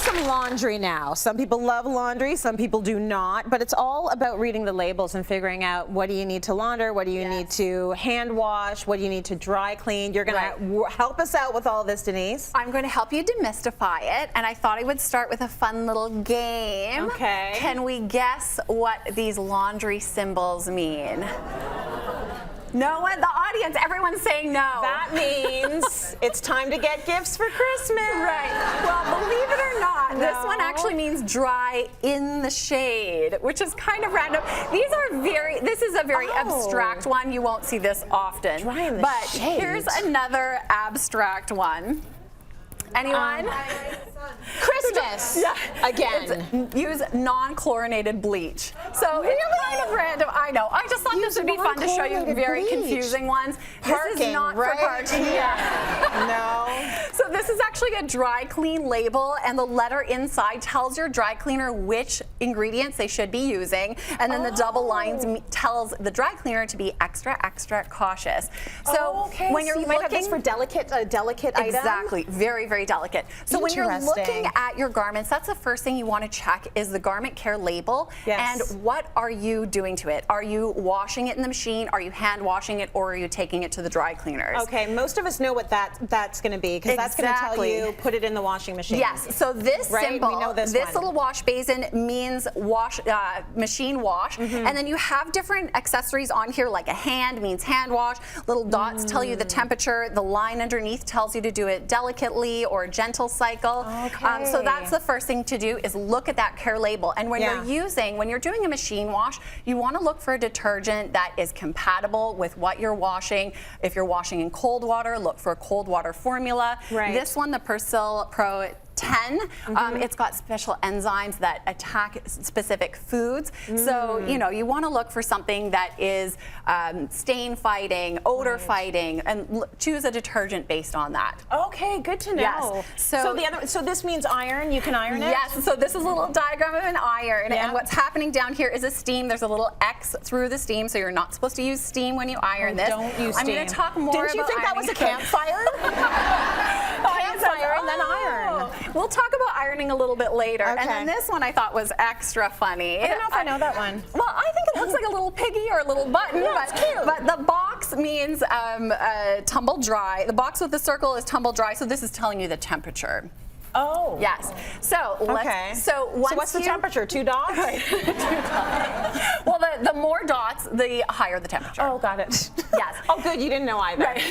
some laundry now. Some people love laundry, some people do not, but it's all about reading the labels and figuring out what do you need to launder, what do you need to hand wash, what do you need to dry clean. You're going to help us out with all this, Denise. I'm going to help you demystify it, and I thought I would start with a fun little game. Okay. Can we guess what these laundry symbols mean? No one, the audience, everyone's saying no. That means it's time to get gifts for Christmas. Right. Well, believe it or not, this one actually means dry in the shade, which is kind of random. This is a very abstract one. You won't see this often. Dry in the shade. Here's another abstract one. Anyone? Christmas. Yeah. Again. Use non-chlorinated bleach. So it's kind of random. I know. I just thought this would be fun to show you very confusing ones. Parking, this is not for parking. Yeah. No. So this is actually a dry clean label, and the letter inside tells your dry cleaner which ingredients they should be using, and then the double lines tells the dry cleaner to be extra, extra cautious. So when you're you might have this for delicate items. Exactly. Very, very delicate. So when you're looking at your garments, that's the first thing you want to check is the garment care label. Yes. And what are you doing to it? Are you washing it in the machine? Are you hand washing it, or are you taking it to the dry cleaners? Okay, most of us know what that's going to be, because that's going to tell you put it in the washing machine. Yes. So this symbol, we know this little wash basin means machine wash, and then you have different accessories on here, like a hand means hand wash. Little dots tell you the temperature. The line underneath tells you to do it delicately or a gentle cycle. Okay. So that's the first thing to do, is look at that care label. And when you're doing a machine wash, you want to look for a detergent that is compatible with what you're washing. If you're washing in cold water, look for a cold water formula. Right. This one, the Persil Pro 10, it's got special enzymes that attack specific foods. So, you want to look for something that is stain fighting, odor fighting, and choose a detergent based on that. Okay, good to know. Yes. So this means iron, you can iron it? Yes, so this is a little diagram of an iron, and what's happening down here is a steam. There's a little X through the steam, so you're not supposed to use steam when you iron this. Don't use steam. I'm going to talk more about Didn't you think that was a campfire? Campfire and then iron. We'll talk about ironing a little bit later. Okay. And then this one I thought was extra funny. I don't know if I know that one. Well, I think it looks like a little piggy or a little button. Yeah, it's cute. But the box means tumble dry. The box with the circle is tumble dry, so this is telling you the temperature. Oh. Yes. So what's the temperature? 2 dots? Right. 2 dots. Well, the more dots, the higher the temperature. Oh, got it. Yes. Oh, good. You didn't know either. Right.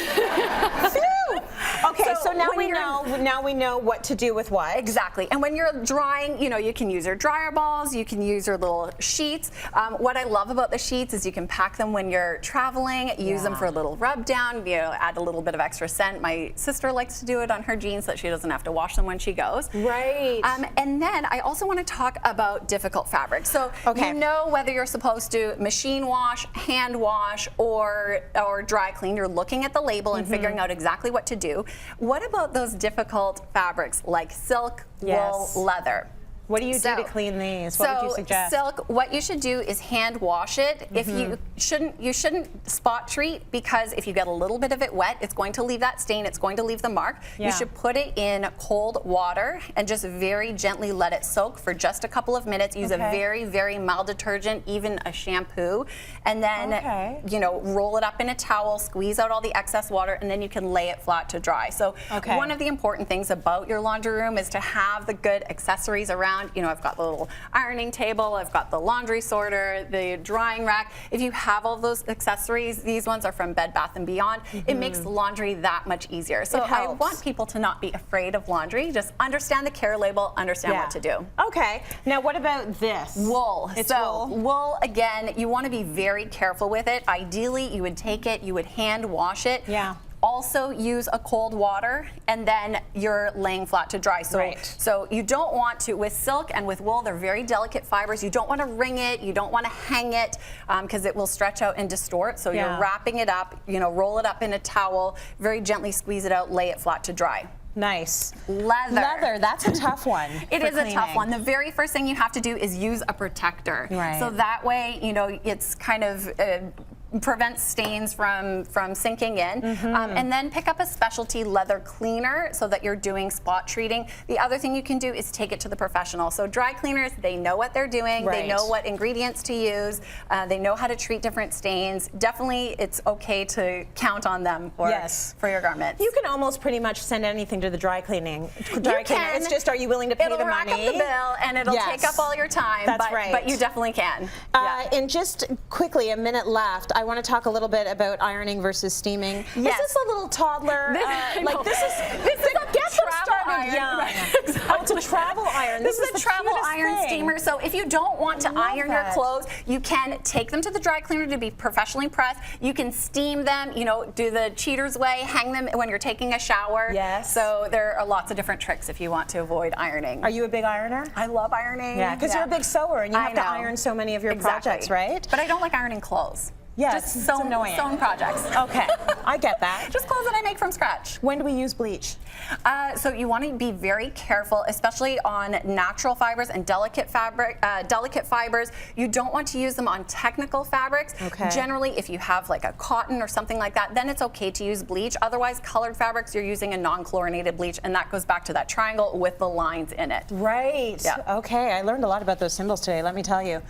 Okay, so now we know what to do with what. Exactly. And when you're drying, you can use your dryer balls, you can use your little sheets. What I love about the sheets is you can pack them when you're traveling, use them for a little rub down, add a little bit of extra scent. My sister likes to do it on her jeans so that she doesn't have to wash them when she goes. Right. And then I also want to talk about difficult fabrics. So you know whether you're supposed to machine wash, hand wash, or dry clean. You're looking at the label and figuring out exactly what to do. What about those difficult fabrics like silk, wool, leather? What do you do to clean these? What would you suggest? Silk, what you should do is hand wash it. If you shouldn't spot treat, because if you get a little bit of it wet, it's going to leave that stain, it's going to leave the mark. You should put it in cold water and just very gently let it soak for just a couple of minutes. Use a very, very mild detergent, even a shampoo, and then roll it up in a towel, squeeze out all the excess water, and then you can lay it flat to dry. So one of the important things about your laundry room is to have the good accessories around. I've got the little ironing table, I've got the laundry sorter, the drying rack. If you have all those accessories, these ones are from Bed Bath & Beyond, it makes laundry that much easier. So I want people to not be afraid of laundry, just understand the care label, understand what to do. Okay, now what about this? Wool. It's so wool. Wool, again, you want to be very careful with it. Ideally, you would take it, you would hand wash it. Yeah. Also use a cold water, and then you're laying flat to dry. So you don't want to, with silk and with wool, they're very delicate fibers. You don't want to wring it, you don't want to hang it, because it will stretch out and distort. So you're wrapping it up, roll it up in a towel, very gently squeeze it out, lay it flat to dry. Nice. Leather, that's a tough one. It is a tough one. The very first thing you have to do is use a protector. Right. So that way, it's kind of prevents stains from sinking in. And then pick up a specialty leather cleaner so that you're doing spot treating. The other thing you can do is take it to the professional. So dry cleaners, they know what they're doing. Right. They know what ingredients to use. They know how to treat different stains. Definitely, it's okay to count on them for your garments. You can almost pretty much send anything to the dry cleaner. Can. It's just, are you willing to pay the money? It'll rack up the bill and it'll take up all your time. That's right. But you definitely can. And just quickly, a minute left, I want to talk a little bit about ironing versus steaming. Yes. Is this a little toddler? This get is them started iron. young. Right, exactly. Oh, it's a travel iron. This is the a travel cutest iron thing. steamer. So if you don't want to iron your that. clothes, you can take them to the dry cleaner to be professionally pressed. You can steam them, do the cheater's way, hang them when you're taking a shower. Yes. So there are lots of different tricks if you want to avoid ironing. Are you a big ironer? I love ironing. Yeah, because you're a big sewer and you have to iron so many of your projects, right? But I don't like ironing clothes. Yeah, just it's sewn annoying. projects. Okay, I get that. Just clothes that I make from scratch. When do we use bleach? So you want to be very careful, especially on natural fibers and delicate fibers. You don't want to use them on technical fabrics. Okay. Generally, if you have like a cotton or something like that, then it's okay to use bleach. Otherwise, colored fabrics, you're using a non-chlorinated bleach, and that goes back to that triangle with the lines in it. Right. Yeah. Okay, I learned a lot about those symbols today, let me tell you.